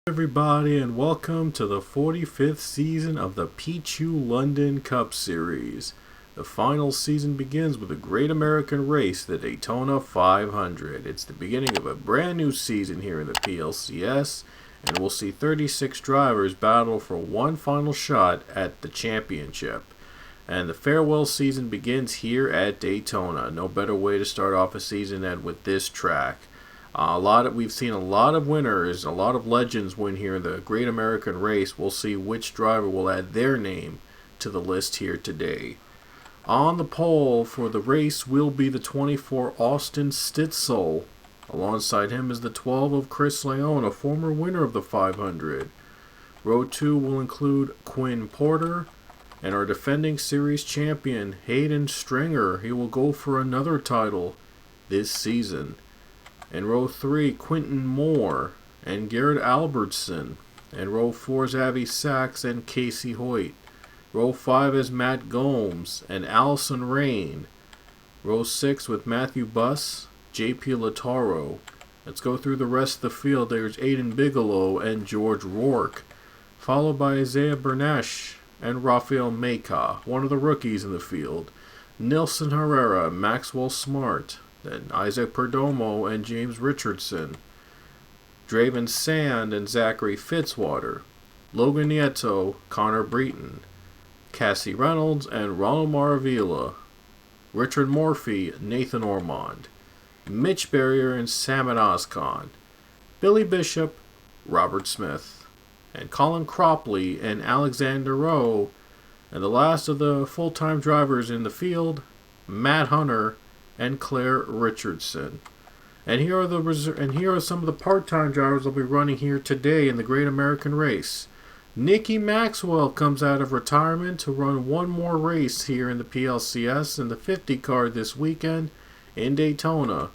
Everybody, and welcome to the 45th season of the Pichu London Cup Series. The final season begins with a great American race, the Daytona 500. It's the beginning of a brand new season here in the PLCS, and we'll see 36 drivers battle for one final shot at the championship. And the farewell season begins here at Daytona. No better way to start off a season than with this track. We've seen a lot of winners, a lot of legends win here in the Great American Race. We'll see which driver will add their name to the list here today. On the pole for the race will be the 24 Austin Stitzel. Alongside him is the 12 of Chris Leone, a former winner of the 500. Row 2 will include Quinn Porter and our defending series champion Hayden Stringer. He will go for another title this season. In row 3, Quinton Moore and Garrett Albertson. In row 4 is Avi Sachs and Casey Hoyt. Row 5 is Matt Gomes and Allison Rain. Row 6 with Matthew Buss, J.P. Lataro. Let's go through the rest of the field. There's Aiden Bigelow and George Rourke, followed by Isaiah Bernesh and Rafael Meka, one of the rookies in the field. Nilson Herrera, Maxwell Smart. Then Isaac Perdomo and James Richardson, Draven Sand and Zachary Fitzwater, Logan Nieto, Connor Breton, Cassie Reynolds and Ronald Maravilla, Richard Morphy, Nathan Ormond, Mitch Barrier and Samet Oscon, Billy Bishop, Robert Smith, and Colin Cropley and Alexander Rowe, and the last of the full-time drivers in the field, Matt Hunter and Claire Richardson. And here are some of the part-time drivers that will be running here today in the Great American Race. Nikki Maxwell comes out of retirement to run one more race here in the PLCS in the 50 car this weekend in Daytona.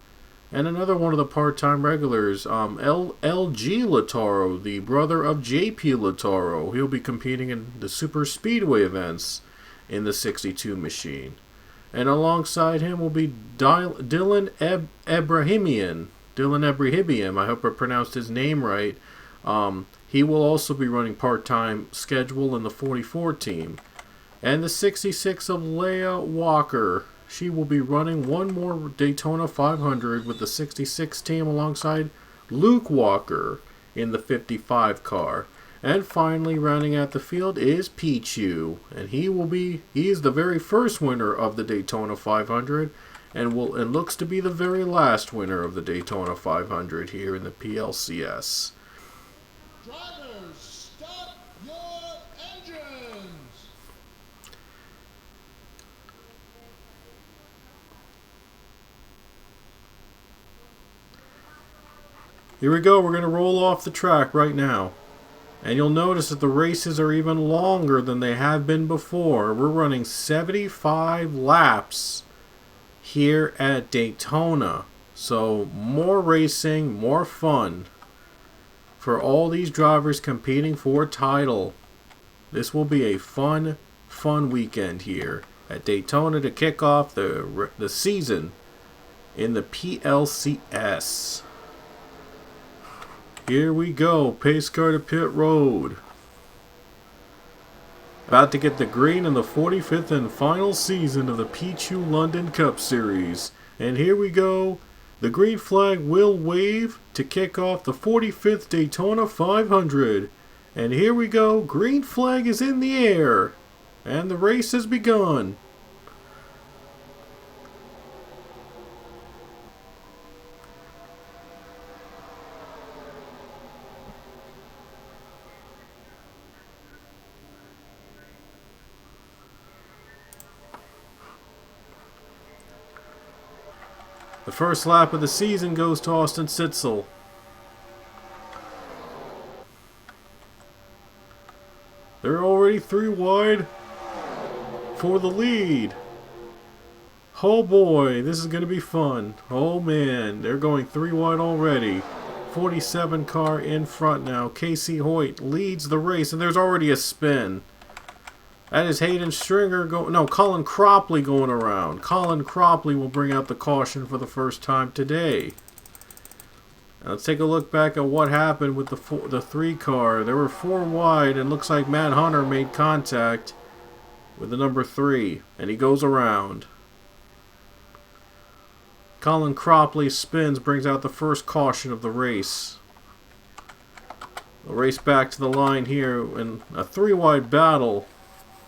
And another one of the part-time regulars, LG Lataro, the brother of JP Lataro. He'll be competing in the Super Speedway events in the 62 machine. And alongside him will be Dylan Ebrahimian. I hope I pronounced his name right. He will also be running part-time schedule in the 44 team. And the 66 of Leah Walker. She will be running one more Daytona 500 with the 66 team alongside Luke Walker in the 55 car. And finally, rounding out the field is Pichu, and he is the very first winner of the Daytona 500, and looks to be the very last winner of the Daytona 500 here in the PLCS. Drivers, stop your engines! Here we go. We're going to roll off the track right now. And you'll notice that the races are even longer than they have been before. We're running 75 laps here at Daytona. So more racing, more fun for all these drivers competing for a title. This will be a fun weekend here at Daytona to kick off the season in the PLCS. Here we go, pace car to pit road. About to get the green in the 45th and final season of the Pichu London Cup Series. And here we go. The green flag will wave to kick off the 45th Daytona 500. And here we go, green flag is in the air. And the race has begun. The first lap of the season goes to Austin Sitzel. They're already 3 wide for the lead. Oh boy, this is going to be fun. Oh man, they're going 3 wide already. 47 car in front now. Casey Hoyt leads the race, and there's already a spin. That is Hayden Stringer Colin Cropley going around. Colin Cropley will bring out the caution for the first time today. Now let's take a look back at what happened with the 3 car. There were 4 wide, and looks like Matt Hunter made contact with the number 3, and he goes around. Colin Cropley spins, brings out the first caution of the race. We'll race back to the line here in a 3 wide battle,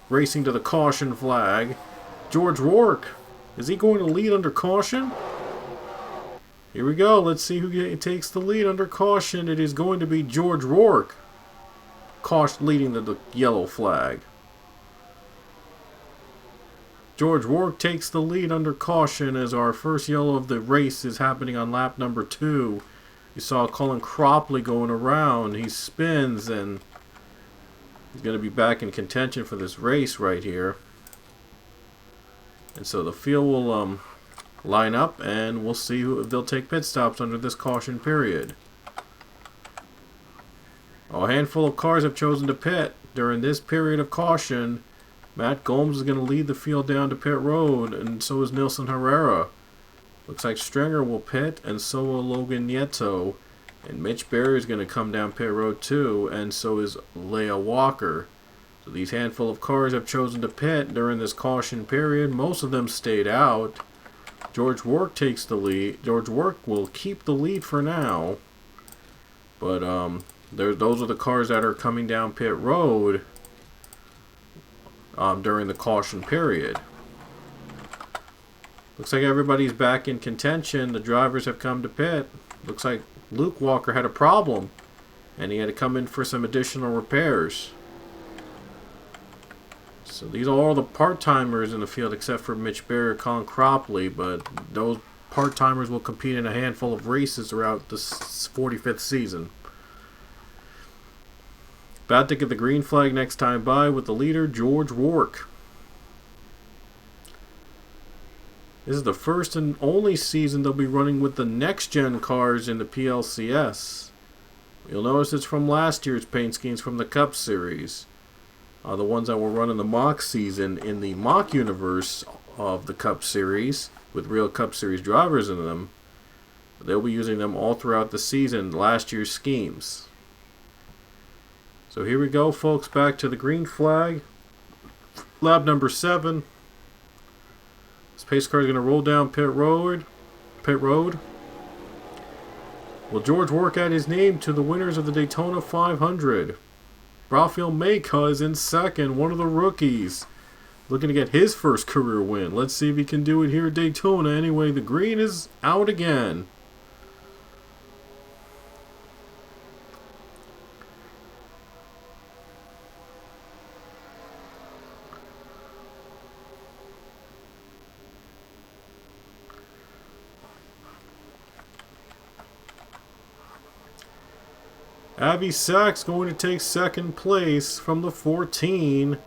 racing to the caution flag. George Rourke, is he going to lead under caution? Here we go. Let's see who takes the lead under caution. It is going to be George Rourke, leading the yellow flag. George Rourke takes the lead under caution as our first yellow of the race is happening on lap number 2. You saw Colin Cropley going around. He spins, and he's going to be back in contention for this race right here. And so the field will line up, and we'll see if they'll take pit stops under this caution period. A handful of cars have chosen to pit during this period of caution. Matt Gomes is going to lead the field down to pit road, and so is Nilson Herrera. Looks like Stringer will pit, and so will Logan Nieto. And Mitch Berry is going to come down pit road too, and so is Leah Walker. So these handful of cars have chosen to pit during this caution period. Most of them stayed out. George Rourke takes the lead. George Rourke will keep the lead for now. But those are the cars that are coming down pit road during the caution period. Looks like everybody's back in contention. The drivers have come to pit. Looks like Luke Walker had a problem, and he had to come in for some additional repairs. So these are all the part-timers in the field except for Mitch Berry or Colin Cropley, but those part-timers will compete in a handful of races throughout the 45th season. About to get the green flag next time by with the leader, George Rourke. This is the first and only season they'll be running with the next-gen cars in the PLCS. You'll notice it's from last year's paint schemes from the Cup Series. The ones that were running the mock season in the mock universe of the Cup Series with real Cup Series drivers in them. They'll be using them all throughout the season, last year's schemes. So here we go, folks, back to the green flag. Lap number 7. This pace car is going to roll down pit road. Will George Rourke add his name to the winners of the Daytona 500? Rafael Mejia is in second, one of the rookies. Looking to get his first career win. Let's see if he can do it here at Daytona. Anyway, the green is out again. Abby Sachs going to take second place from the 14.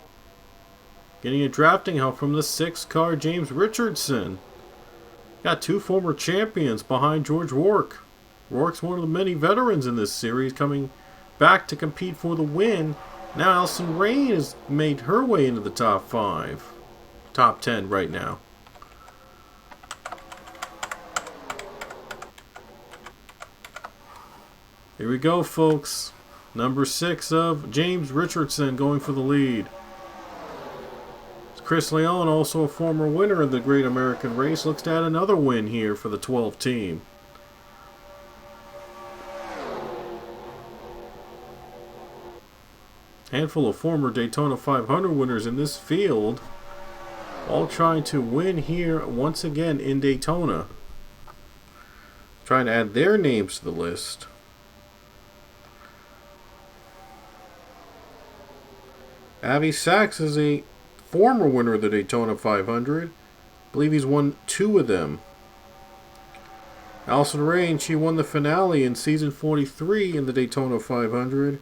Getting a drafting help from the 6 car, James Richardson. Got 2 former champions behind George Rourke. Rourke's one of the many veterans in this series coming back to compete for the win. Now Allison Rain has made her way into the top 5. Top 10 right now. Here we go, folks. Number 6 of James Richardson going for the lead. Chris Leon, also a former winner of the Great American Race, looks to add another win here for the 12 team. Handful of former Daytona 500 winners in this field, all trying to win here once again in Daytona. Trying to add their names to the list. Abby Sachs is a former winner of the Daytona 500. I believe he's won 2 of them. Allison Rain, she won the finale in season 43 in the Daytona 500.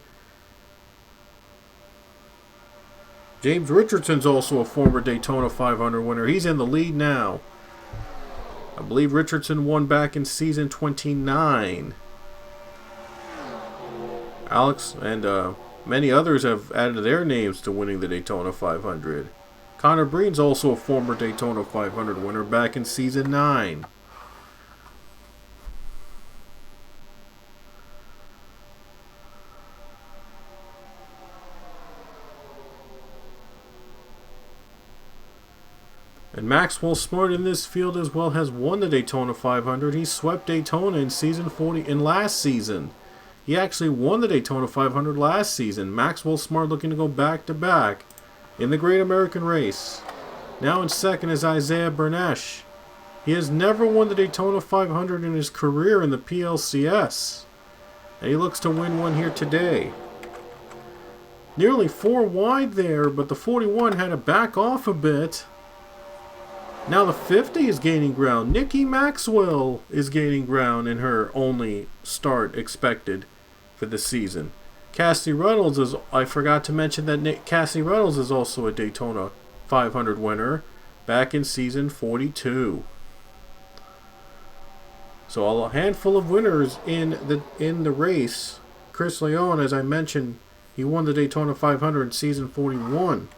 James Richardson's also a former Daytona 500 winner. He's in the lead now. I believe Richardson won back in season 29. Alex and many others have added their names to winning the Daytona 500. Connor Breen's also a former Daytona 500 winner back in season 9. And Maxwell Smart in this field as well has won the Daytona 500. He swept Daytona in season 40 in last season. He actually won the Daytona 500 last season. Maxwell Smart looking to go back to back in the Great American Race. Now in second is Isaiah Bernesh. He has never won the Daytona 500 in his career in the PLCS. And he looks to win one here today. Nearly 4 wide there, but the 41 had to back off a bit. Now the 50 is gaining ground. Nikki Maxwell is gaining ground in her only start expected for the season. Cassie Reynolds is, I forgot to mention that Cassie Reynolds is also a Daytona 500 winner back in season 42. So a handful of winners in the race. Chris Leon, as I mentioned, he won the Daytona 500 in season 41.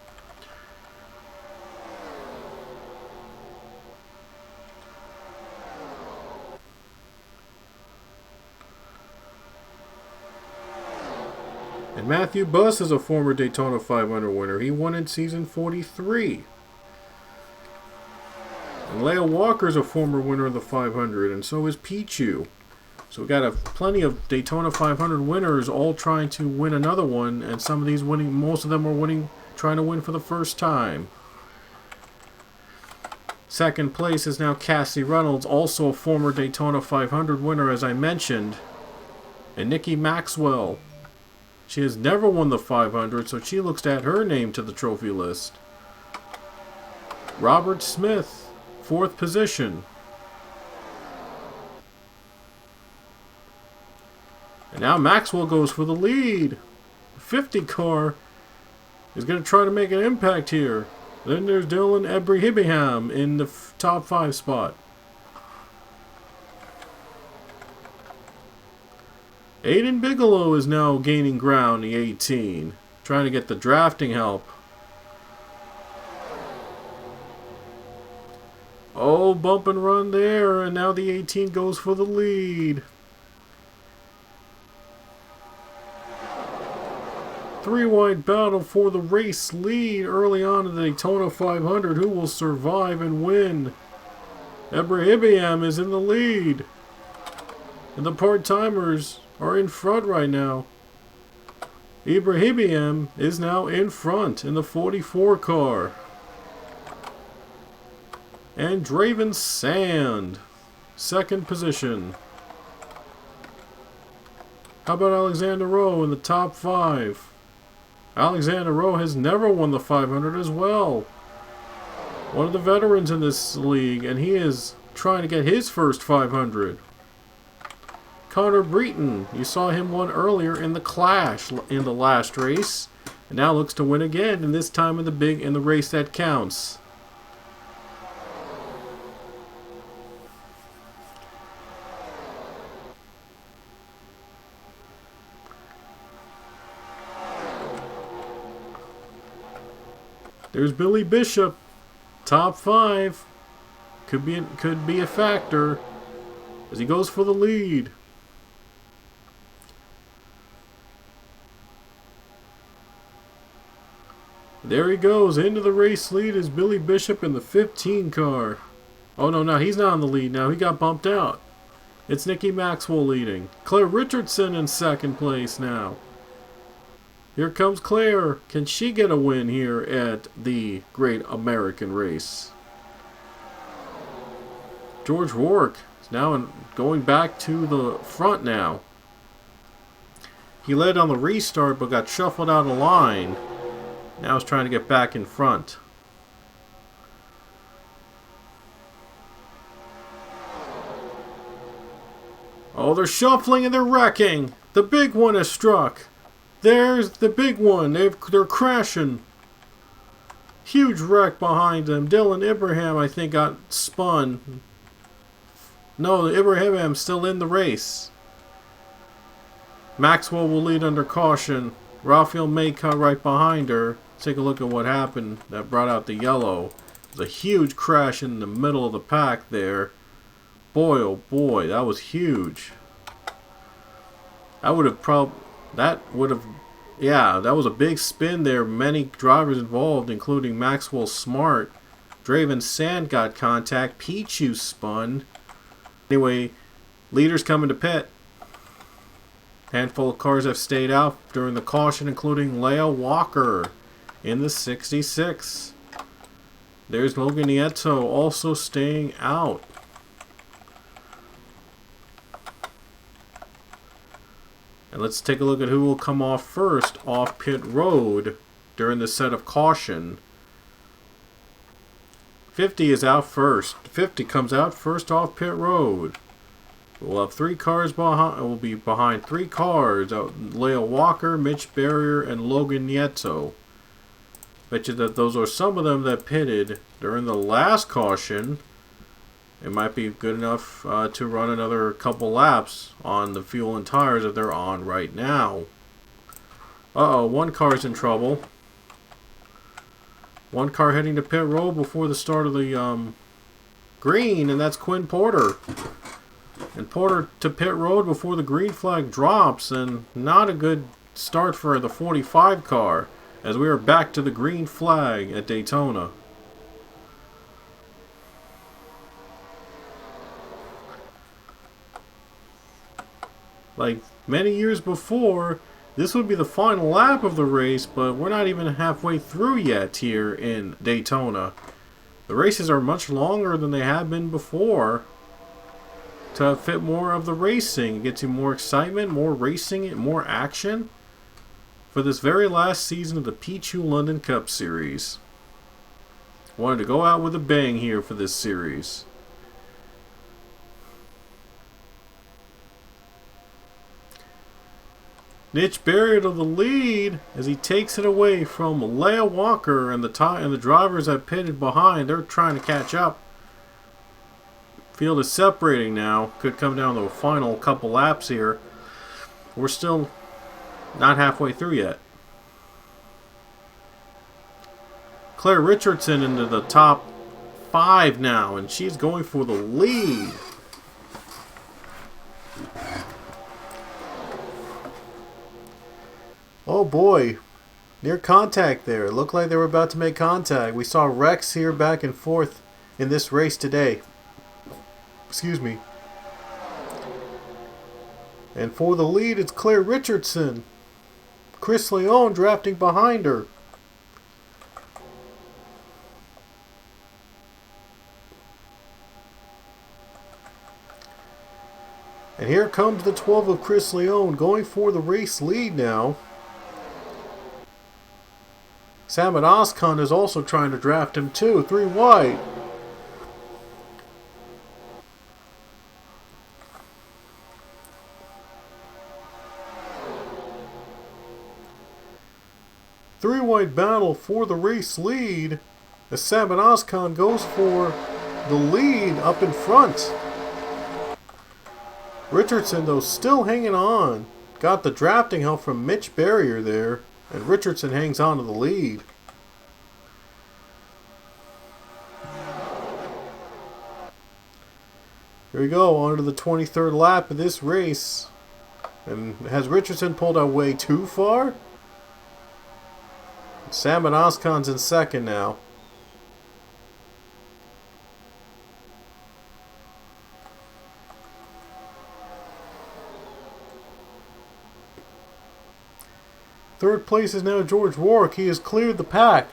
And Matthew Buss is a former Daytona 500 winner. He won in season 43. And Leah Walker is a former winner of the 500, and so is Pichu. So we got plenty of Daytona 500 winners all trying to win another one, and some of these winning, most of them are winning, trying to win for the first time. Second place is now Cassie Reynolds, also a former Daytona 500 winner, as I mentioned. And Nikki Maxwell. She has never won the 500, so she looks to add her name to the trophy list. Robert Smith, 4th position. And now Maxwell goes for the lead. The 50 car is going to try to make an impact here. Then there's Dylan Ebrahimian in the top 5 spot. Aiden Bigelow is now gaining ground, the 18. Trying to get the drafting help. Oh, bump and run there, and now the 18 goes for the lead. 3-wide battle for the race lead early on in the Daytona 500. Who will survive and win? Ebrahimian is in the lead. And the part-timers are in front right now. Ebrahimian is now in front in the 44 car. And Draven Sand, 2nd position. How about Alexander Rowe in the top 5? Alexander Rowe has never won the 500 as well. One of the veterans in this league, and he is trying to get his first 500. Connor Breton, you saw him won earlier in the Clash in the last race, and now looks to win again, and this time in the race that counts. There's Billy Bishop, top 5. Could be a factor as he goes for the lead. There he goes. Into the race lead is Billy Bishop in the 15 car. Oh, no, he's not in the lead now. He got bumped out. It's Nikki Maxwell leading. Claire Richardson in 2nd place now. Here comes Claire. Can she get a win here at the Great American Race? George Rourke is now going back to the front now. He led on the restart but got shuffled out of line. Now he's trying to get back in front. Oh, they're shuffling and they're wrecking. The big one has struck. There's the big one. They're crashing. Huge wreck behind them. Dylan Ibrahim, I think, got spun. No, Ibrahim's still in the race. Maxwell will lead under caution. Rafael May cut right behind her. Take a look at what happened. That brought out the yellow. It was a huge crash in the middle of the pack there. Boy, oh boy, that was huge. That would have yeah, that was a big spin there. Many drivers involved, including Maxwell Smart. Draven Sand got contact. Pichu spun. Anyway, leaders coming to pit. Handful of cars have stayed out during the caution, including Leah Walker in the 66. There's Logan Nieto also staying out. And let's take a look at who will come off first off pit road during the set of caution. 50 is out first. 50 comes out first off pit road. We'll have 3 cars behind. We'll be behind 3 cars. Leah Walker, Mitch Barrier, and Logan Nieto. Bet you that those are some of them that pitted during the last caution. It might be good enough to run another couple laps on the fuel and tires that they're on right now. Uh-oh, one car's in trouble. One car heading to pit road before the start of the green, and that's Quinn Porter. And Porter to pit road before the green flag drops, and not a good start for the 45 car, as we are back to the green flag at Daytona. Like many years before, this would be the final lap of the race, but we're not even halfway through yet here in Daytona. The races are much longer than they have been before to fit more of the racing. It gets you more excitement, more racing, more action for this very last season of the Pichu London Cup Series. Wanted to go out with a bang here for this series. Mitch Barrier to the lead as he takes it away from Leah Walker, and the drivers that pitted behind, they're trying to catch up. Field is separating now. Could come down to a final couple laps here. We're still not halfway through yet. Claire Richardson into the top 5 now, and she's going for the lead. Oh boy, near contact there. It looked like they were about to make contact. We saw wrecks here back and forth in this race today. Excuse me. And for the lead, it's Claire Richardson. Chris Leone drafting behind her. And here comes the 12 of Chris Leone going for the race lead now. Samet Oskan is also trying to draft him too. 3 wide. Three-wide battle for the race lead as Samet Oskan goes for the lead up in front. Richardson, though, still hanging on. Got the drafting help from Mitch Barrier there, and Richardson hangs on to the lead. Here we go, on to the 23rd lap of this race. And has Richardson pulled away too far? Samet Oskan's in second now. Third place is now George Warwick. He has cleared the pack.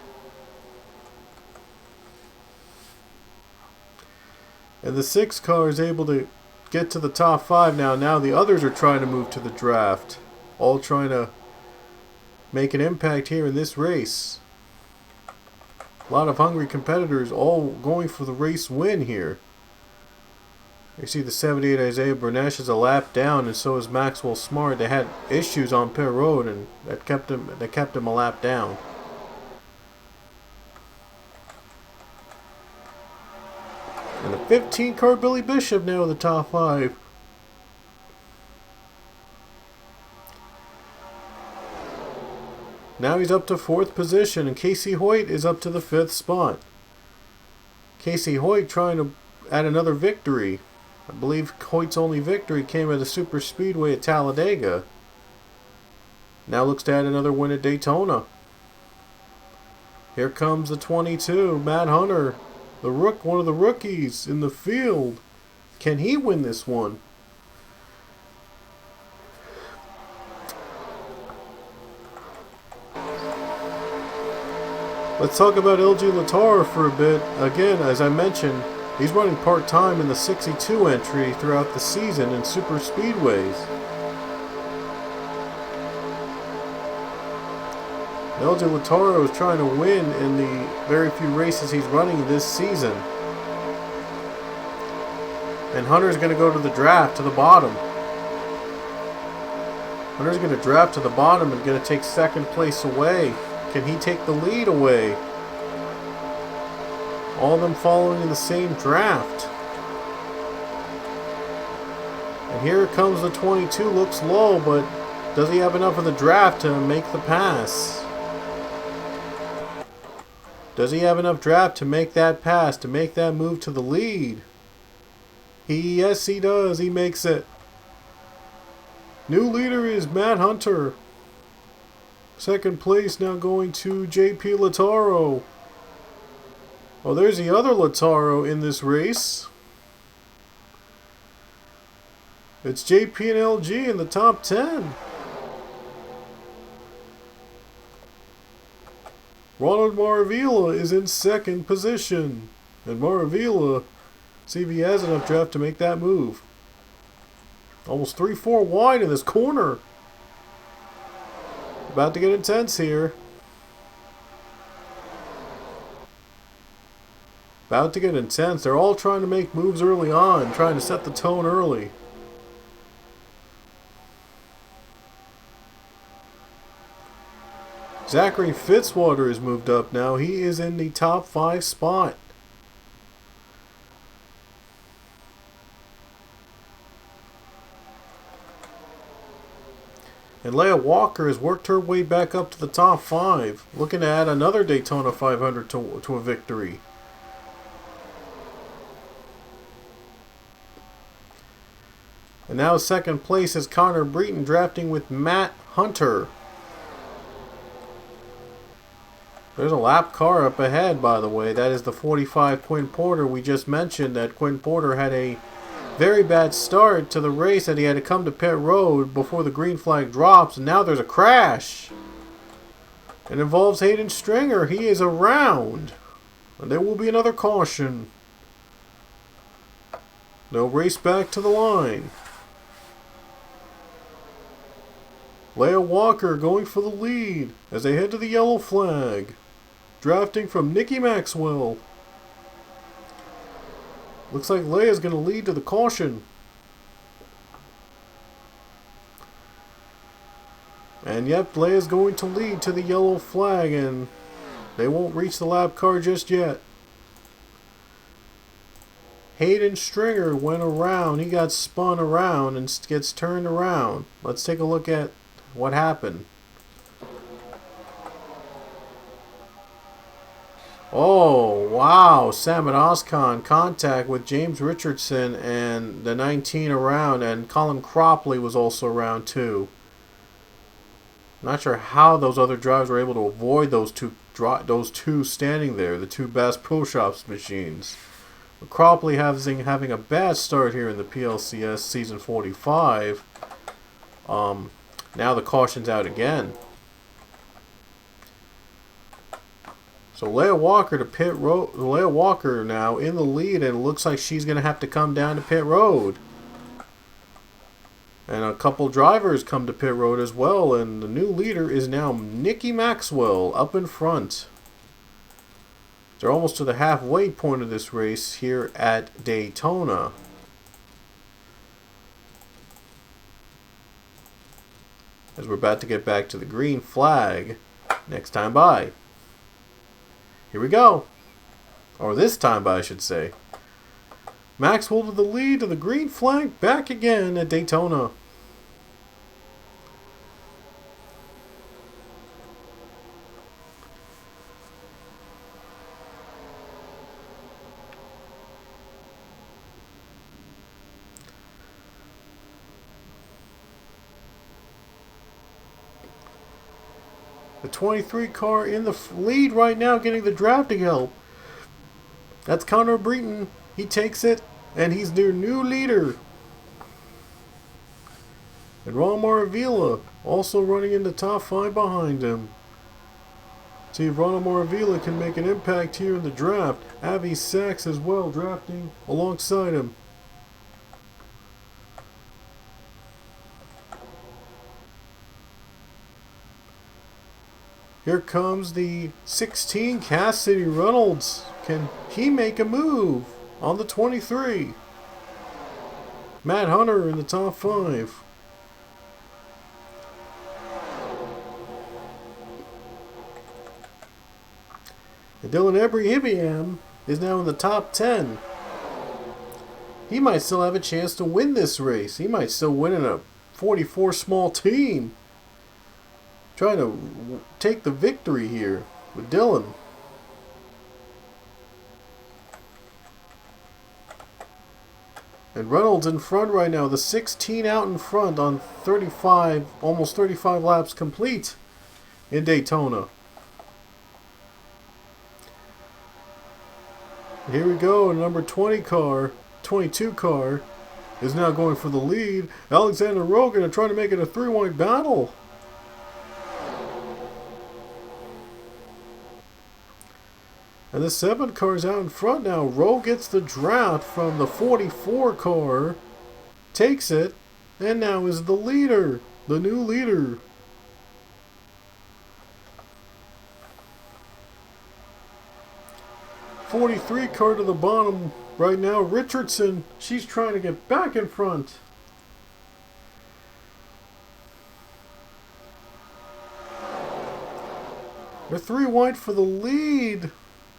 And the 6 car is able to get to the top 5 now. Now the others are trying to move to the draft. All trying to make an impact here in this race. A lot of hungry competitors all going for the race win here. You see the 78 Isaiah Bernesh is a lap down, and so is Maxwell Smart. They had issues on pit road, and that kept him a lap down. And the 15 car Billy Bishop now in the top 5. Now he's up to 4th position, and Casey Hoyt is up to the 5th spot. Casey Hoyt trying to add another victory. I believe Hoyt's only victory came at a super speedway at Talladega. Now looks to add another win at Daytona. Here comes the 22, Matt Hunter, one of the rookies in the field. Can he win this one? Let's talk about LG Latara for a bit. Again, as I mentioned, he's running part-time in the 62 entry throughout the season in super speedways. LG Latara is trying to win in the very few races he's running this season. And Hunter's going to go to the draft to the bottom. Hunter's going to draft to the bottom and going to take 2nd place away. Can he take the lead away? All of them following in the same draft. And here comes the 22. Looks low, but does he have enough of the draft to make the pass? Does he have enough draft to make that pass, to make that move to the lead? Yes, he does. He makes it. New leader is Matt Hunter. 2nd place now going to JP Lataro. Oh, there's the other Lataro in this race. It's JP and LG in the top 10. Ronald Maravilla is in 2nd position. And Maravilla, see if he has enough draft to make that move. Almost 3-4 wide in this corner. About to get intense here. About to get intense. They're all trying to make moves early on, trying to set the tone early. Zachary Fitzwater has moved up now. He is in the top 5 spot. And Leah Walker has worked her way back up to the top 5, looking to add another Daytona 500 to a victory. And now 2nd place is Connor Breton, drafting with Matt Hunter. There's a lap car up ahead, by the way. That is the 45 Quinn Porter. We just mentioned that Quinn Porter had a very bad start to the race, that he had to come to pit road before the green flag drops, and now there's a crash. It involves Hayden Stringer. He is around. And there will be another caution. They'll race back to the line. Leah Walker going for the lead as they head to the yellow flag. Drafting from Nikki Maxwell. Looks like Leia's going to lead to the caution. And yep, Leia's going to lead to the yellow flag, and they won't reach the lap car just yet. Hayden Stringer went around. He got spun around and gets turned around. Let's take a look at what happened. Oh, wow. Samet Oskan contact with James Richardson and the 19 around, and Colin Cropley was also around too. Not sure how those other drivers were able to avoid those two standing there, the two Bass Pro Shops machines. But Cropley having a bad start here in the PLCS season 45. Now the caution's out again. So Leah Walker to pit road. Leah Walker now in the lead, and it looks like she's going to have to come down to pit road. And a couple drivers come to pit road as well, and the new leader is now Nikki Maxwell up in front. They're almost to the halfway point of this race here at Daytona. as we're about to get back to the green flag next time by. Here we go. Or this time by, I should say. Maxwell to the lead to the green flag, back again at Daytona. The 23 car in the lead right now, getting the drafting help. That's Connor Breton. He takes it, and he's their new leader. And Ron Maravilla also running in the top 5 behind him. See if Ron Maravilla can make an impact here in the draft. Avi Sachs as well drafting alongside him. Here comes the 16, Cassidy Reynolds. Can he make a move on the 23? Matt Hunter in the top 5. And Dylan Ebrahimian is now in the top 10. He might still have a chance to win this race. He might still win in a 44 small team. Trying to take the victory here with Dylan. And Reynolds in front right now. The 16 out in front on 35, almost 35 laps complete in Daytona. Here we go. Number 20 car, 22 car is now going for the lead. Alexander Rogan are trying to make it a 3-wide battle. And the 7 car's out in front now. Rowe gets the draft from the 44 car, takes it, and now is the leader, the new leader. '43 car to the bottom right now. Richardson, she's trying to get back in front. They're 3 wide for the lead.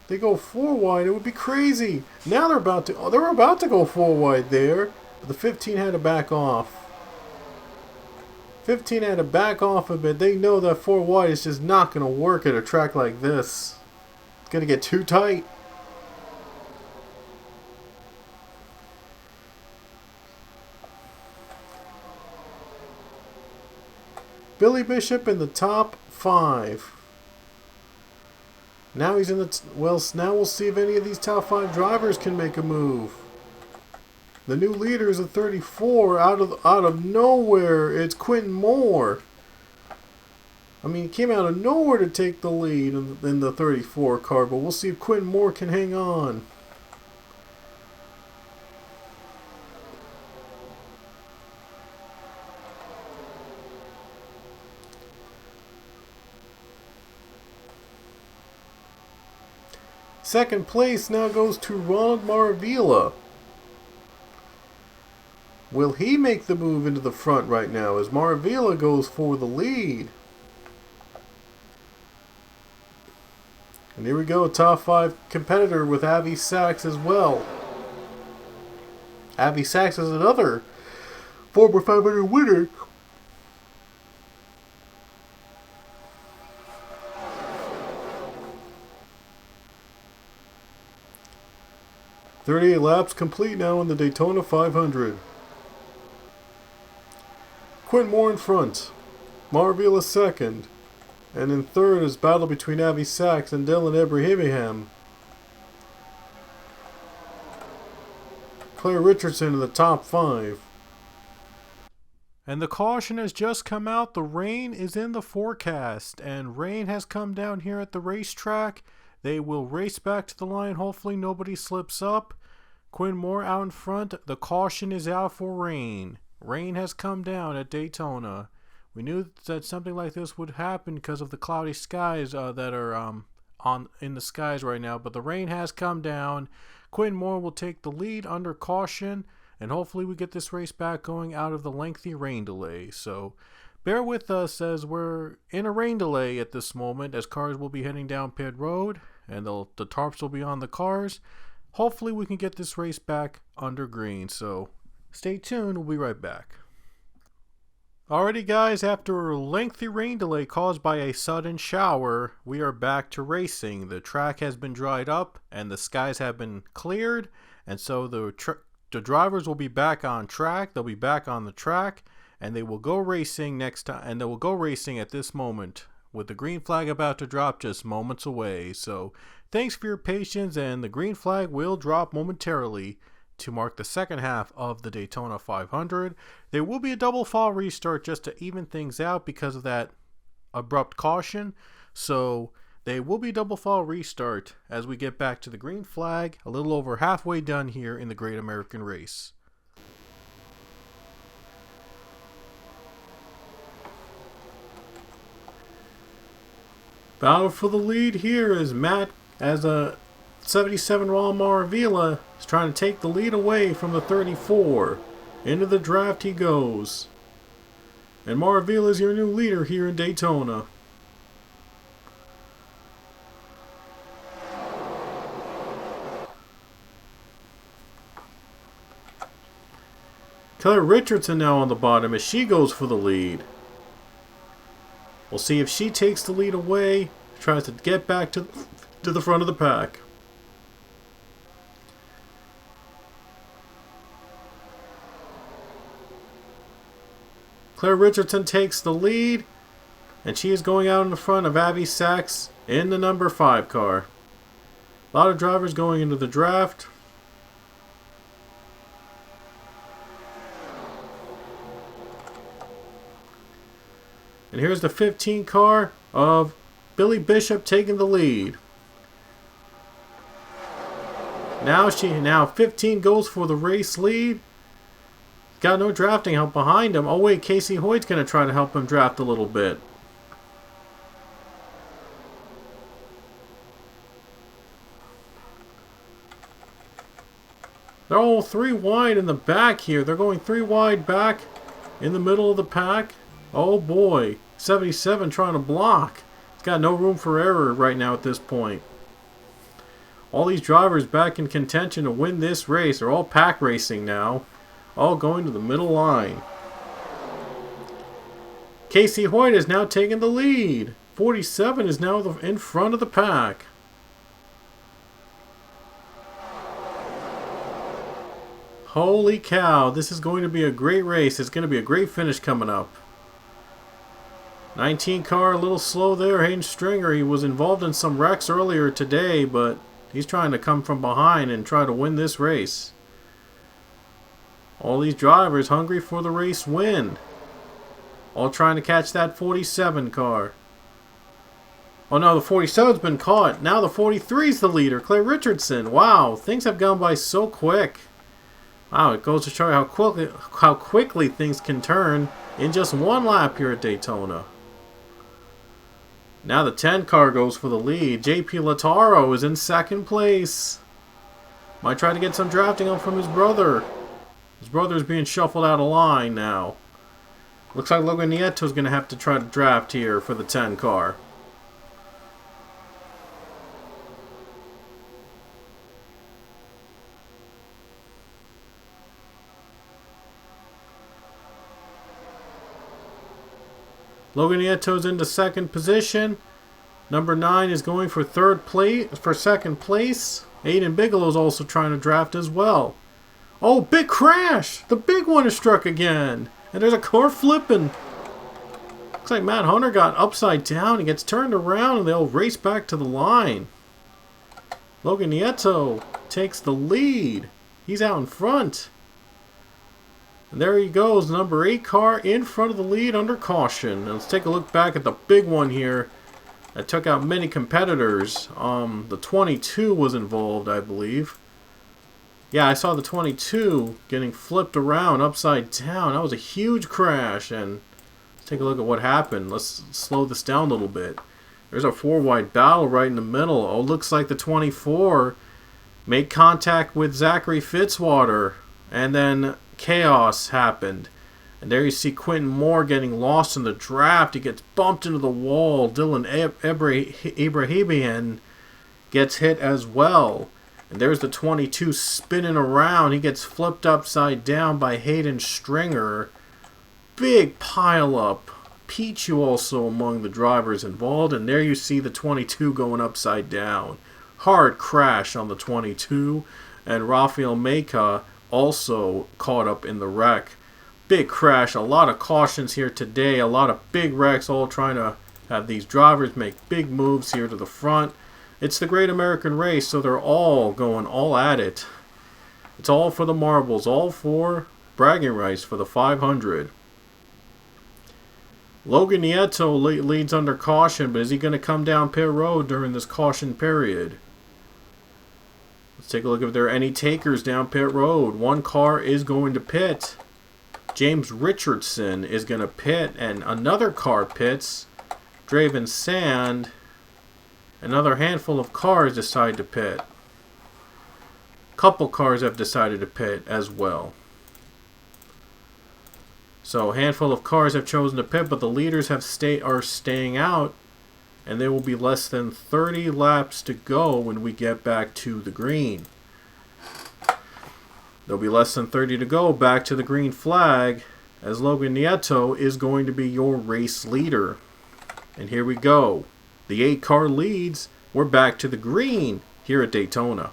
They go 4 wide. It would be crazy. Now they're about to go 4 wide there. But the 15 had to back off. 15 had to back off a bit. They know that 4 wide is just not going to work at a track like this. It's going to get too tight. Billy Bishop in the top 5. Now he's in the... now we'll see if any of these top 5 drivers can make a move. The new leader is a 34 out of nowhere. It's Quentin Moore. I mean, he came out of nowhere to take the lead in the 34 car, but we'll see if Quentin Moore can hang on. Second place now goes to Ronald Maravilla. Will he make the move into the front right now as Maravilla goes for the lead? And here we go, top 5 competitor with Avi Sachs as well. Avi Sachs is another former 500 winner. .38 laps complete now in the Daytona 500. Quentin Moore in front. Maravilla second. And in third is battle between Avi Sachs and Dylan Ebrahimian. Claire Richardson in the top 5. And the caution has just come out. The rain is in the forecast. And rain has come down here at the racetrack. They will race back to the line. Hopefully nobody slips up. Quinn Moore out in front. The caution is out for rain. Rain has come down at Daytona. We knew that something like this would happen because of the cloudy skies that are in the skies right now. But the rain has come down. Quinn Moore will take the lead under caution. And hopefully we get this race back going out of the lengthy rain delay. So Bear with us as we're in a rain delay at this moment, as cars will be heading down pit road and the tarps will be on the cars. Hopefully we can get this race back under green, so stay tuned, we'll be right back. Alrighty guys, after a lengthy rain delay caused by a sudden shower, we are back to racing. The track has been dried up and the skies have been cleared, and so the drivers will be back on track. They'll be back on the track and they will go racing next time, and they will go racing at this moment with the green flag about to drop just moments away. So thanks for your patience, and the green flag will drop momentarily to mark the second half of the Daytona 500. There will be a double fall restart just to even things out because of that abrupt caution. So they will be double fall restart as we get back to the green flag, a little over halfway done here in the Great American Race. Battle for the lead here is Matt as a 77 Raw Maravilla is trying to take the lead away from the 34. Into the draft he goes. And Maravilla is your new leader here in Daytona. Claire Richardson now on the bottom as she goes for the lead. We'll see if she takes the lead away, tries to get back to the front of the pack. Claire Richardson takes the lead, and she is going out in the front of Abby Sachs in the number 5 car. A lot of drivers going into the draft. And here's the 15 car of Billy Bishop taking the lead. Now 15 goes for the race lead. Got no drafting help behind him. Oh wait, Casey Hoyt's going to try to help him draft a little bit. They're all 3 wide in the back here. They're going 3 wide back in the middle of the pack. Oh boy, 77 trying to block. He's got no room for error right now at this point. All these drivers back in contention to win this race. They're all pack racing now. All going to the middle line. Casey Hoyt is now taking the lead. 47 is now in front of the pack. Holy cow, this is going to be a great race. It's going to be a great finish coming up. 19 car a little slow there. Hayden Stringer, he was involved in some wrecks earlier today, but he's trying to come from behind and try to win this race. All these drivers hungry for the race win. All trying to catch that 47 car. Oh no, the 47's been caught. Now the 43's the leader, Claire Richardson. Wow, things have gone by so quick. Wow, it goes to show you how quickly things can turn in just one lap here at Daytona. Now the 10 car goes for the lead. JP Lataro is in second place. Might try to get some drafting up from his brother. His brother is being shuffled out of line now. Looks like Logan Nieto is going to have to try to draft here for the 10 car. Logan Nieto's into second position. Number 9 is going for second place. Aiden Bigelow's also trying to draft as well. Oh, big crash! The big one is struck again. And there's a car flipping. Looks like Matt Hunter got upside down. He gets turned around and they'll race back to the line. Logan Nieto takes the lead. He's out in front. And there he goes, number 8 car in front of the lead under caution. Now let's take a look back at the big one here that took out many competitors. The 22 was involved, I believe. Yeah, I saw the 22 getting flipped around upside down. That was a huge crash. And let's take a look at what happened. Let's slow this down a little bit. There's a 4-wide battle right in the middle. Oh, looks like the 24 made contact with Zachary Fitzwater. And then chaos happened. And there you see Quentin Moore getting lost in the draft. He gets bumped into the wall. Dylan Abrahamian gets hit as well. And there's the 22 spinning around. He gets flipped upside down by Hayden Stringer. Big pile up. Pichu also among the drivers involved. And there you see the 22 going upside down. Hard crash on the 22. And Rafael Meka also caught up in the wreck. Big crash. A lot of cautions here today. A lot of big wrecks, all trying to have these drivers make big moves here to the front. It's the Great American Race, so they're all going all at it. It's all for the marbles, all for bragging rights for the 500. Logan Nieto leads under caution, but is he going to come down pit road during this caution period? Let's take a look if there are any takers down pit road. One car is going to pit. James Richardson is going to pit, and another car pits. Draven Sand. Another handful of cars decide to pit. Couple cars have decided to pit as well. So a handful of cars have chosen to pit, but the leaders are staying out, and there will be less than 30 laps to go when we get back to the green. There'll be less than 30 to go back to the green flag, as Logan Nieto is going to be your race leader. And here we go. The 8-car leads. We're back to the green here at Daytona.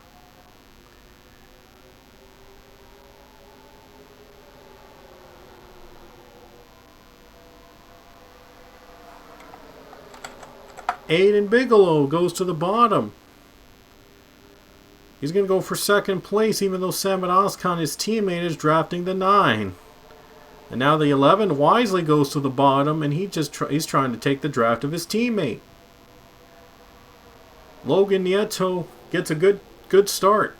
Aiden Bigelow goes to the bottom. He's going to go for second place, even though Samet Ozkan, his teammate, is drafting the 9. And now the 11 wisely goes to the bottom, and he's trying to take the draft of his teammate. Logan Nieto gets a good start.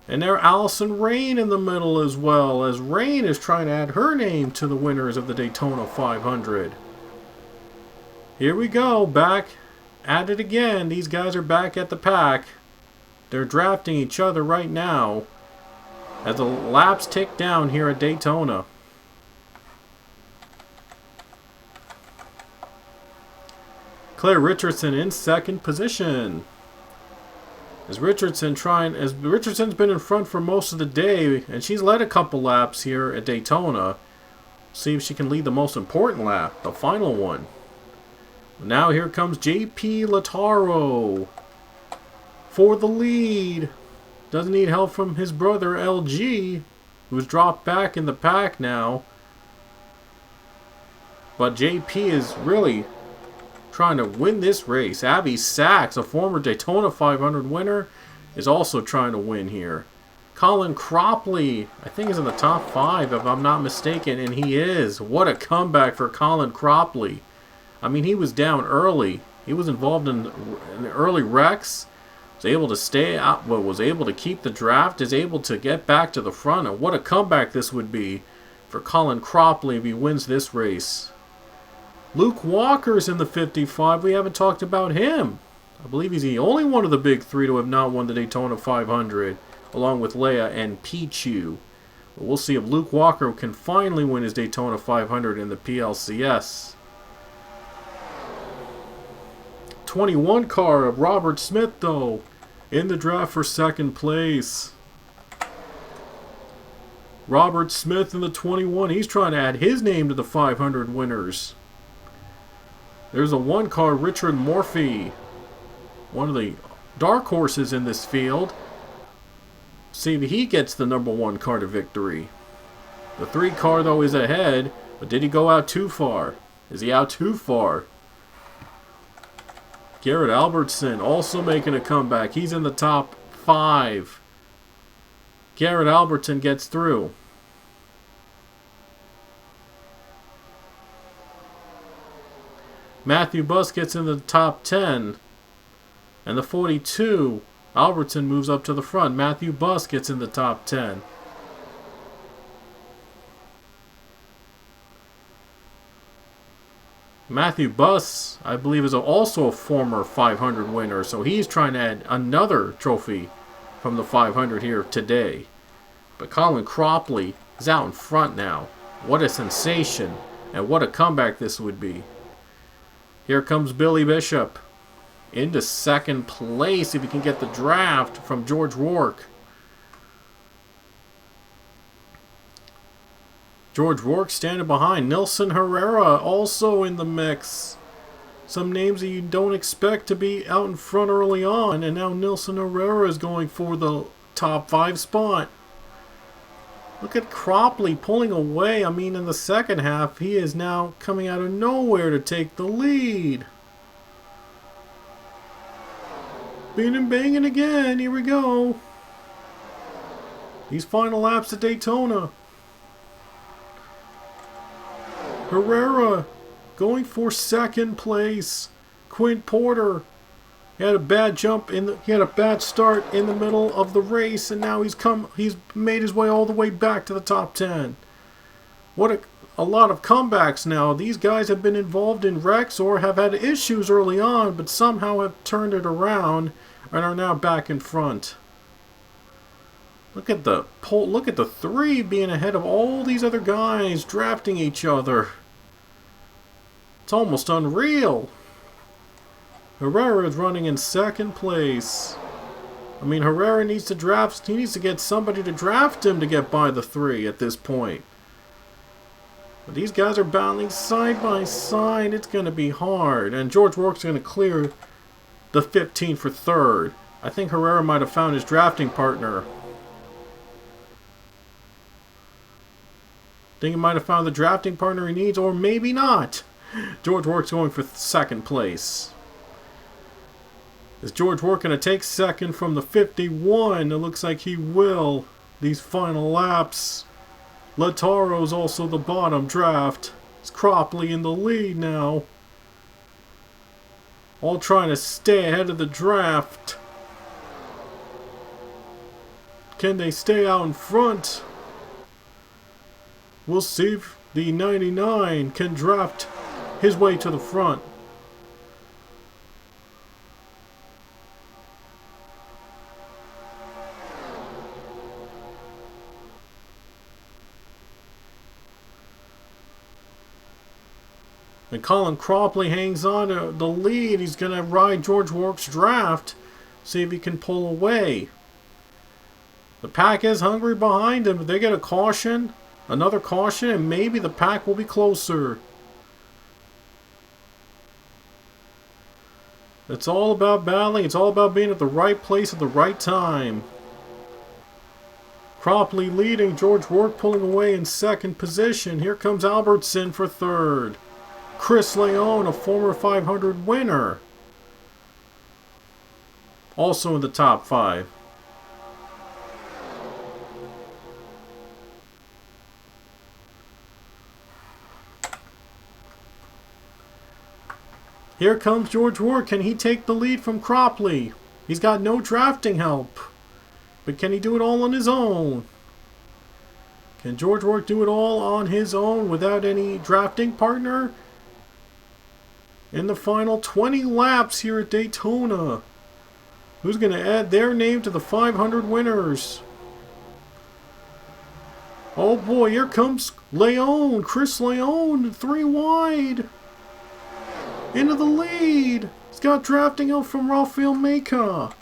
And there Allison Rain in the middle as well, as Rain is trying to add her name to the winners of the Daytona 500. Here we go, back at it again. These guys are back at the pack. They're drafting each other right now as the laps tick down here at Daytona. Claire Richardson in second position. As Richardson's been in front for most of the day, and she's led a couple laps here at Daytona. See if she can lead the most important lap, the final one. Now here comes JP Lataro for the lead. Doesn't need help from his brother LG, who's dropped back in the pack now. But JP is really trying to win this race. Abby Sachs, a former Daytona 500 winner, is also trying to win here. Colin Cropley, I think, is in the top 5 if I'm not mistaken, and he is. What a comeback for Colin Cropley. I mean, he was down early. He was involved in early wrecks. Was able to stay out, but was able to keep the draft. Is able to get back to the front. And what a comeback this would be for Colin Cropley if he wins this race. Luke Walker's in the 55. We haven't talked about him. I believe he's the only one of the big 3 to have not won the Daytona 500, along with Leia and Pichu. But we'll see if Luke Walker can finally win his Daytona 500 in the PLCS. 21 car of Robert Smith, though, in the draft for second place. Robert Smith in the 21. He's trying to add his name to the 500 winners. There's a 1 car, Richard Morphy, one of the dark horses in this field. See if he gets the number 1 car to victory. The 3 car, though, is ahead, but did he go out too far? Is he out too far? Garrett Albertson also making a comeback. He's in the top 5. Garrett Albertson gets through. Matthew Buss gets in the top 10. And the 42, Albertson moves up to the front. Matthew Buss gets in the top 10. Matthew Buss, I believe, is also a former 500 winner, so he's trying to add another trophy from the 500 here today. But Colin Cropley He's out in front now. What a sensation. And what a comeback this would be. Here comes Billy Bishop. Into second place if he can get the draft from George Rourke. George Rourke standing behind. Nelson Herrera also in the mix. Some names that you don't expect to be out in front early on. And now Nelson Herrera is going for the top 5 spot. Look at Cropley pulling away. I mean, in the second half, he is now coming out of nowhere to take the lead. Bing and banging again. Here we go. These final laps at Daytona. Herrera going for second place. Quint Porter. He had a bad he had a bad start in the middle of the race, and now he's made his way all the way back to the top 10. What a lot of comebacks now. These guys have been involved in wrecks or have had issues early on, but somehow have turned it around and are now back in front. Look at the 3 being ahead of all these other guys drafting each other. It's almost unreal. Herrera is running in second place. I mean, Herrera needs to draft. He needs to get somebody to draft him to get by the 3 at this point. But these guys are battling side by side. It's going to be hard. And George Rourke's going to clear the 15 for third. I think Herrera might have found his drafting partner. Think he might have found the drafting partner he needs, or maybe not. George Rourke's going for second place. Is George Rourke going to take second from the 51? It looks like he will. These final laps. Lataro's also the bottom draft. It's Cropley in the lead now. All trying to stay ahead of the draft. Can they stay out in front? We'll see if the 99 can draft his way to the front. And Colin Cropley hangs on to the lead. He's going to ride George Rourke's draft. See if he can pull away. The pack is hungry behind him. If they get a caution, another caution, and maybe the pack will be closer. It's all about battling. It's all about being at the right place at the right time. Cropley leading. George Rourke pulling away in second position. Here comes Albertson for third. Chris Leone, a former 500 winner. Also in the top 5. Here comes George Rourke. Can he take the lead from Cropley? He's got no drafting help. But can he do it all on his own? Can George Rourke do it all on his own without any drafting partner? In the final 20 laps here at Daytona. Who's going to add their name to the 500 winners? Oh boy, here comes Leone. Chris Leone, 3 wide. Into the lead. He's got drafting help from Rafael Meka.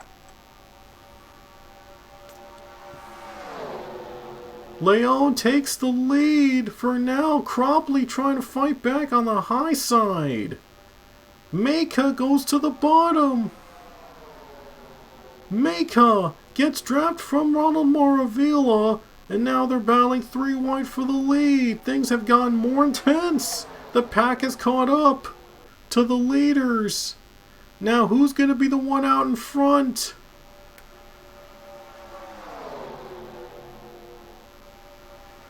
Leone takes the lead for now. Cropley trying to fight back on the high side. Meka goes to the bottom. Meka gets drafted from Ronald Moravilla, and now they're battling 3 wide for the lead. Things have gotten more intense. The pack has caught up to the leaders. Now who's going to be the one out in front?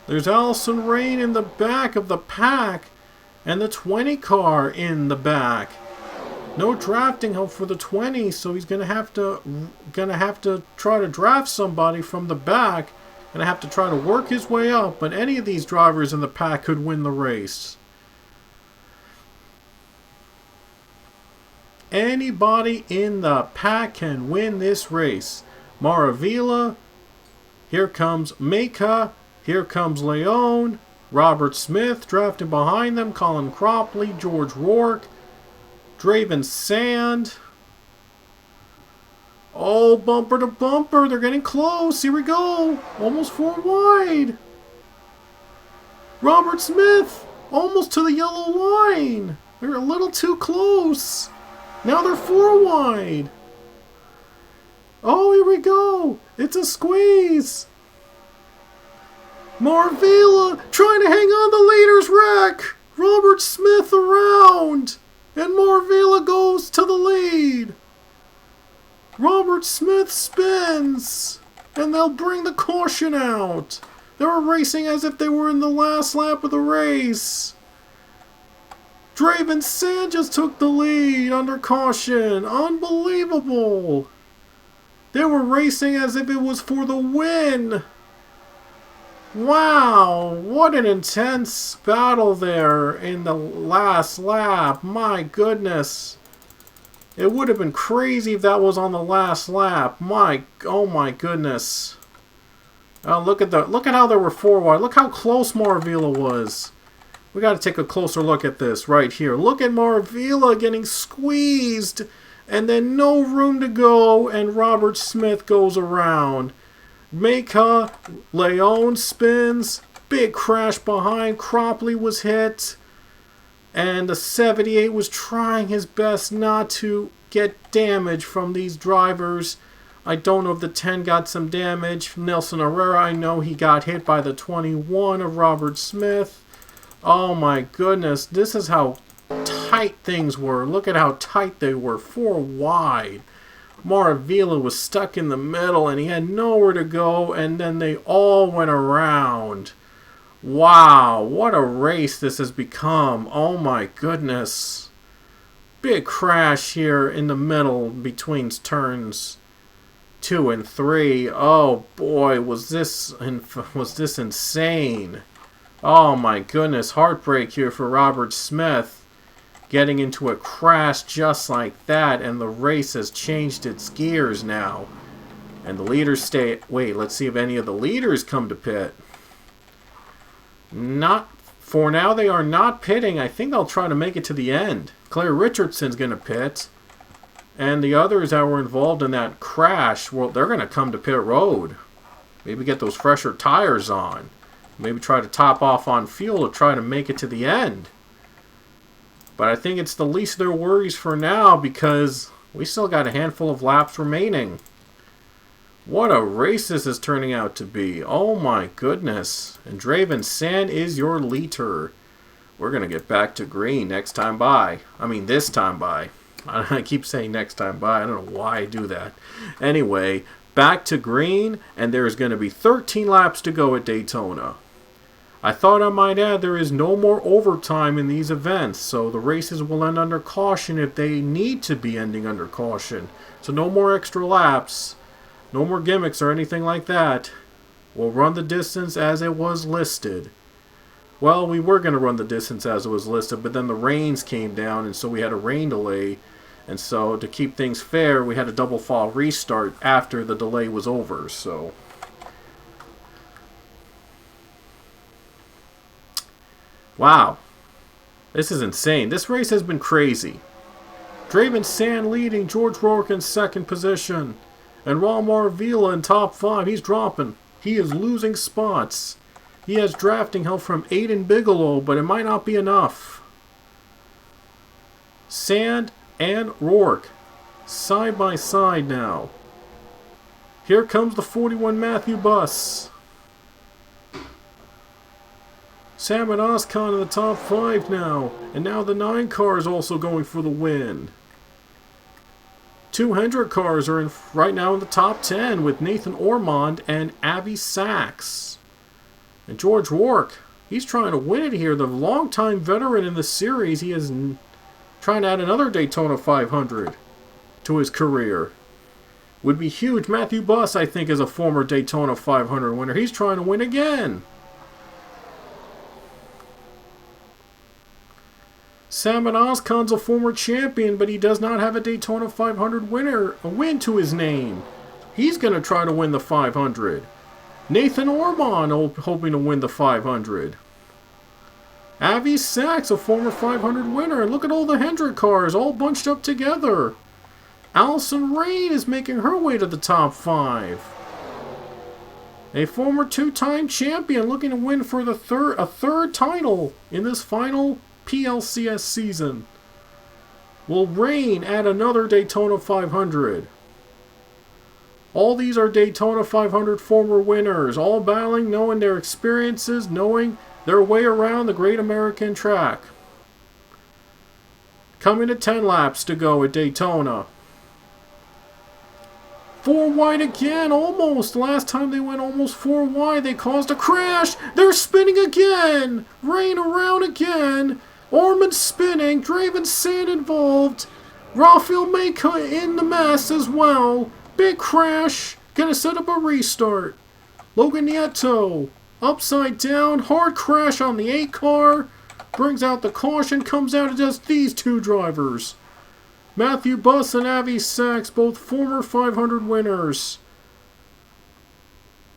There's Allison Rain in the back of the pack, and the 20 car in the back. No drafting help for the 20, so he's gonna have to try to draft somebody from the back. Gonna have to try to work his way up, but any of these drivers in the pack could win the race. Anybody in the pack can win this race. Maravilla. Here comes Meka. Here comes Leone. Robert Smith drafting behind them. Colin Cropley, George Rourke, Draven Sand. Oh, bumper to bumper. They're getting close. Here we go. Almost 4 wide. Robert Smith almost to the yellow line. They're a little too close. Now they're 4 wide. Oh, here we go. It's a squeeze. Marvila trying to hang on the leader's wreck. Robert Smith around. And Marvila goes to the lead. Robert Smith spins. And they'll bring the caution out. They were racing as if they were in the last lap of the race. Draven Sand just took the lead under caution. Unbelievable. They were racing as if it was for the win. Wow, what an intense battle there in the last lap. My goodness. It would have been crazy if that was on the last lap. Oh my goodness. Oh, look at how there were 4 wide. Look how close Marvila was. We got to take a closer look at this right here. Look at Marvila getting squeezed and then no room to go, and Robert Smith goes around. Meka, Leone spins, big crash behind, Cropley was hit, and the 78 was trying his best not to get damage from these drivers. I don't know if the 10 got some damage. Nelson Herrera, I know he got hit by the 21 of Robert Smith. Oh my goodness, this is how tight things were. Look at how tight they were, 4 wide. Marvila was stuck in the middle and he had nowhere to go, and then they all went around. Wow, what a race this has become. Oh my goodness. Big crash here in the middle between turns 2 and 3. Oh boy, was this insane. Oh my goodness, heartbreak here for Robert Smith. Getting into a crash just like that, and the race has changed its gears now. And the leaders stay... Wait, let's see if any of the leaders come to pit. Not... For now, they are not pitting. I think they'll try to make it to the end. Claire Richardson's going to pit. And the others that were involved in that crash, well, they're going to come to pit road. Maybe get those fresher tires on. Maybe try to top off on fuel to try to make it to the end. But I think it's the least of their worries for now, because we still got a handful of laps remaining. What a race this is turning out to be. Oh my goodness. And Draven Sand is your leader. We're going to get back to green next time by. I mean, this time by. I keep saying next time by. I don't know why I do that. Anyway, back to green, and there's going to be 13 laps to go at Daytona. I thought I might add there is no more overtime in these events, so the races will end under caution if they need to be ending under caution. So no more extra laps, no more gimmicks or anything like that. We'll run the distance as it was listed. Well, we were going to run the distance as it was listed, but then the rains came down, and so we had a rain delay. And so to keep things fair, we had a double fall restart after the delay was over, so... Wow, this is insane. This race has been crazy. Draven Sand leading, George Rourke in second position. And Raul Marvila in top 5. He's dropping. He is losing spots. He has drafting help from Aiden Bigelow, but it might not be enough. Sand and Rourke, side by side now. Here comes the 41 Matthew bus. Sam and Oscon in the top 5 now. And now the 9 car is also going for the win. 2 Hendrick cars are right now in the top 10 with Nathan Ormond and Avi Sachs. And George Rourke, he's trying to win it here. The longtime veteran in the series, he is trying to add another Daytona 500 to his career. Would be huge. Matthew Buss, I think, is a former Daytona 500 winner. He's trying to win again. Salmon Oscon's a former champion, but he does not have a Daytona 500 win to his name. He's going to try to win the 500. Nathan Ormond hoping to win the 500. Avi Sachs, a former 500 winner. And look at all the Hendrick cars all bunched up together. Allison Rain is making her way to the top 5. A former 2-time champion looking to win for a third title in this final PLCS season. Will Rain add another Daytona 500? All these are Daytona 500 former winners, all battling, knowing their experiences, knowing their way around the Great American Track. Coming to 10 laps to go at Daytona. 4 wide again, almost. Last time they went almost 4 wide, they caused a crash. They're spinning again. Rain around again. Ormond spinning. Draven Sand involved. Rafael Maka in the mess as well. Big crash. Gonna set up a restart. Logan Nieto. Upside down. Hard crash on the 8 car. Brings out the caution. Comes out and does these 2 drivers. Matthew Buss and Avi Sachs, both former 500 winners.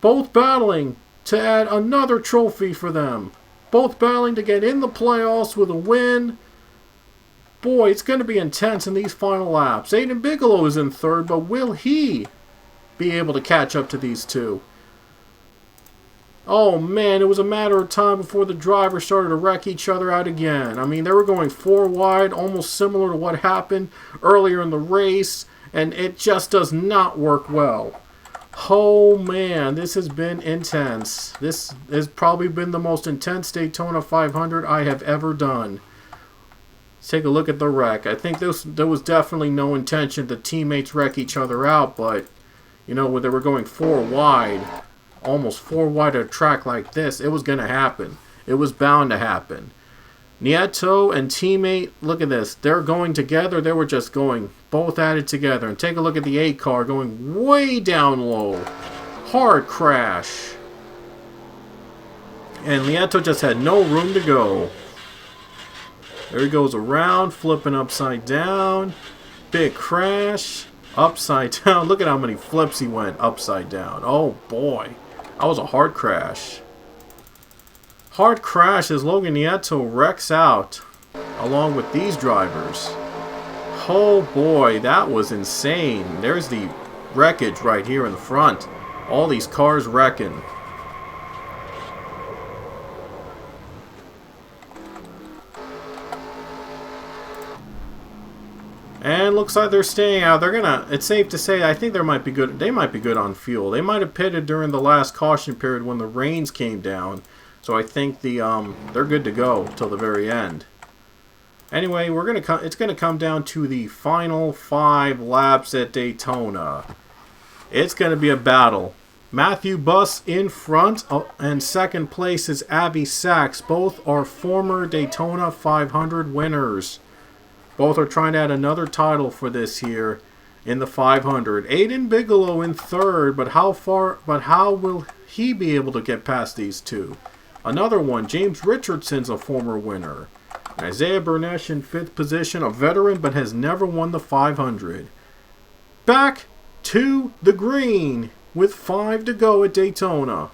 Both battling to add another trophy for them. Both battling to get in the playoffs with a win. Boy, it's going to be intense in these final laps. Aiden Bigelow is in third, but will he be able to catch up to these 2? Oh man, it was a matter of time before the drivers started to wreck each other out again. I mean, they were going 4 wide, almost similar to what happened earlier in the race, and it just does not work well. Oh man, this has been intense. This has probably been the most intense Daytona 500 I have ever done. Let's take a look at the wreck. I think there was definitely no intention that teammates wreck each other out, but, you know, when they were going 4 wide, almost 4 wide at a track like this, it was going to happen. It was bound to happen. Nieto and teammate, look at this. They're going together. They were just going both at it together. And take a look at the 8 car going way down low. Hard crash. And Nieto just had no room to go. There he goes around, flipping upside down. Big crash. Upside down. Look at how many flips he went upside down. Oh boy. That was a hard crash. Hard crash as Logan Nieto wrecks out along with these drivers. Oh boy, that was insane. There's the wreckage right here in the front. All these cars wrecking. And looks like they're staying out. It's safe to say, I think they might be good on fuel. They might have pitted during the last caution period when the rains came down. So I think they're good to go till the very end. Anyway, it's gonna come down to the final 5 laps at Daytona. It's gonna be a battle. Matthew Buss in front, and second place is Avi Sachs. Both are former Daytona 500 winners. Both are trying to add another title for this year in the 500. Aiden Bigelow in third, but how will he be able to get past these 2? Another one, James Richardson's a former winner. Isaiah Bernesh in 5th position, a veteran but has never won the 500. Back to the green with 5 to go at Daytona.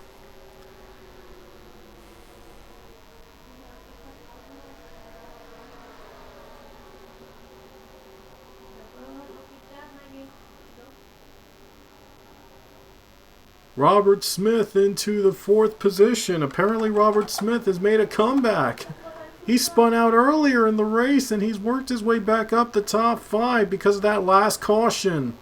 Robert Smith into the 4th position. Apparently Robert Smith has made a comeback. He spun out earlier in the race and he's worked his way back up the top 5 because of that last caution.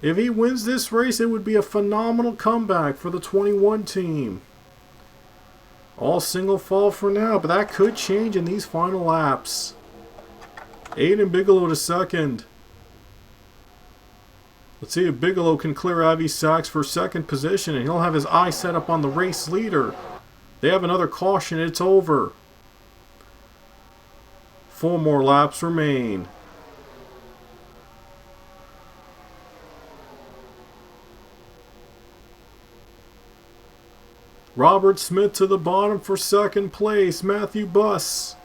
If he wins this race, it would be a phenomenal comeback for the 21 team. All single fall for now, but that could change in these final laps. Aiden Bigelow to second. Let's see if Bigelow can clear Avi Sachs for 2nd position, and he'll have his eye set up on the race leader. They have another caution. It's over. 4 more laps remain. Robert Smith to the bottom for 2nd place. Matthew Buss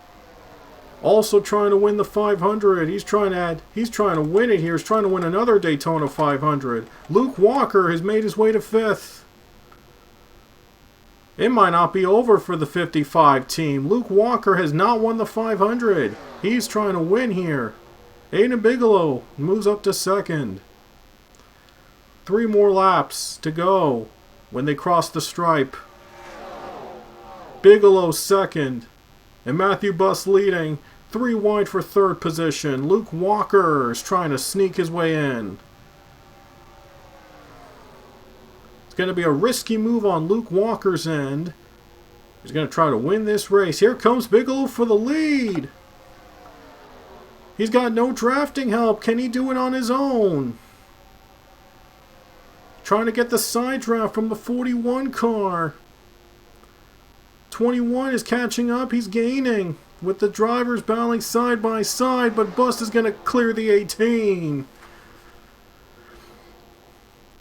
also trying to win the 500. He's trying to win it here. He's trying to win another Daytona 500. Luke Walker has made his way to 5th. It might not be over for the 55 team. Luke Walker has not won the 500. He's trying to win here. Aiden Bigelow moves up to second. 3 more laps to go when they cross the stripe. Bigelow second. And Matthew Buss leading. 3 wide for third position. Luke Walker is trying to sneak his way in. It's going to be a risky move on Luke Walker's end. He's going to try to win this race. Here comes Bigelow for the lead. He's got no drafting help. Can he do it on his own? Trying to get the side draft from the 41 car. 21 is catching up. He's gaining with the drivers battling side by side, but Buss is going to clear the 18.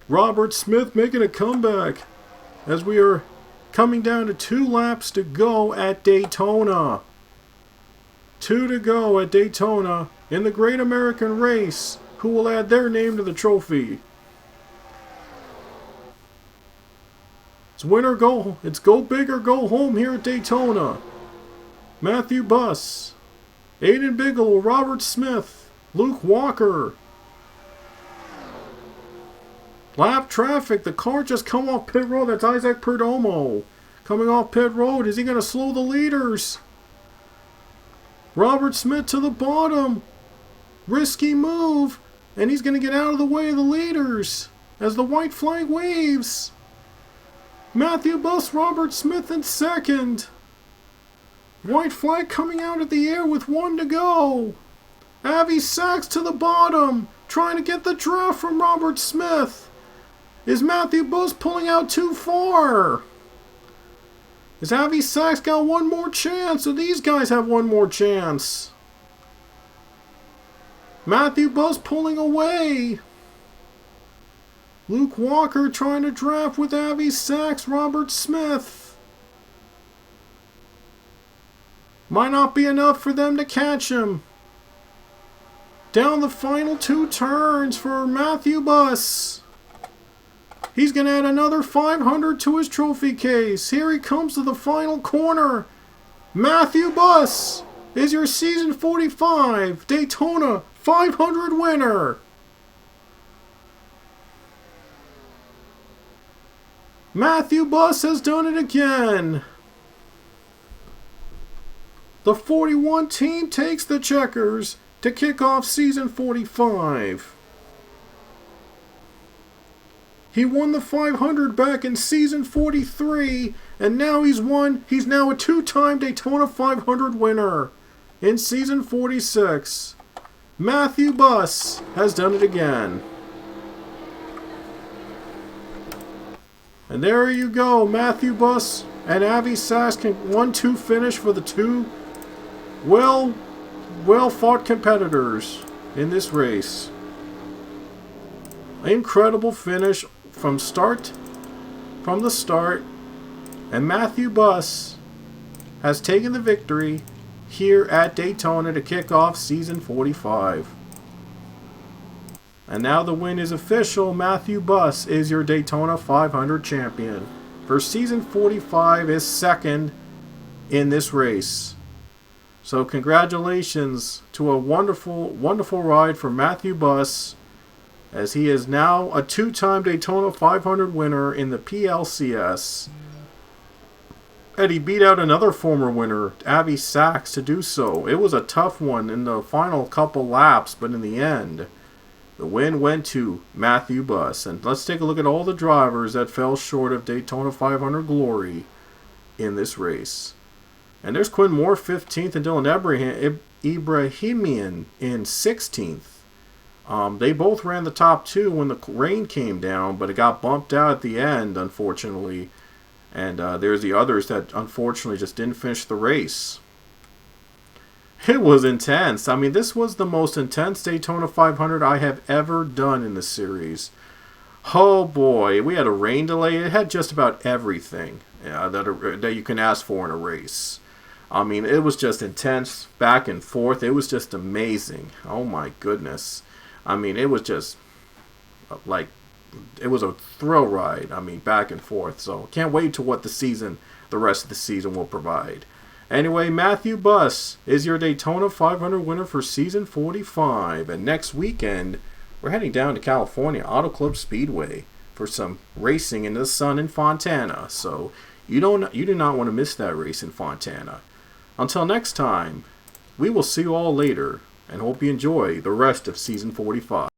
Robert Smith making a comeback as we are coming down to 2 laps to go at Daytona. 2 to go at Daytona in the Great American Race. Who will add their name to the trophy? It's win or go. It's go big or go home here at Daytona. Matthew Buss, Aiden Bigelow, Robert Smith, Luke Walker. Lap traffic. The car just come off pit road. That's Isaac Perdomo coming off pit road. Is he going to slow the leaders? Robert Smith to the bottom. Risky move. And he's going to get out of the way of the leaders as the white flag waves. Matthew Buss, Robert Smith in second. White flag coming out of the air with 1 to go. Avi Sachs to the bottom, trying to get the draft from Robert Smith. Is Matthew Buss pulling out too far? Is Avi Sachs got one more chance, or these guys have one more chance? Matthew Buss pulling away. Luke Walker trying to draft with Avi Sachs, Robert Smith. Might not be enough for them to catch him. Down the final 2 turns for Matthew Buss. He's going to add another 500 to his trophy case. Here he comes to the final corner. Matthew Buss is your season 45 Daytona 500 winner. Matthew Buss has done it again. The 41 team takes the checkers to kick off season 45. He won the 500 back in season 43, and now he's now a 2-time Daytona 500 winner in season 46. Matthew Buss has done it again. And there you go, Matthew Buss and Avi Sachs can 1-2 finish for the 2 well-fought competitors in this race. Incredible finish from the start, and Matthew Buss has taken the victory here at Daytona to kick off season 45. And now the win is official. Matthew Buss is your Daytona 500 champion. For season 45 is second in this race. So congratulations to a wonderful, wonderful ride for Matthew Buss, as he is now a 2-time Daytona 500 winner in the PLCS. And he beat out another former winner, Avi Sachs, to do so. It was a tough one in the final couple laps, but in the end, the win went to Matthew Buss. And let's take a look at all the drivers that fell short of Daytona 500 glory in this race. And there's Quinn Moore 15th and Dylan Ibrahimian in 16th. They both ran the top 2 when the rain came down, but it got bumped out at the end, unfortunately. And there's the others that unfortunately just didn't finish the race. It was intense. I mean, this was the most intense Daytona 500 I have ever done in the series. Oh boy, we had a rain delay. It had just about everything that you can ask for in a race. I mean, it was just intense, back and forth. It was just amazing. Oh my goodness. I mean, it was just like it was a thrill ride. I mean, back and forth. So can't wait to what the rest of the season will provide. Anyway, Matthew Buss is your Daytona 500 winner for season 45. And next weekend, we're heading down to California Auto Club Speedway for some racing in the sun in Fontana. So you do not want to miss that race in Fontana. Until next time, we will see you all later and hope you enjoy the rest of season 45.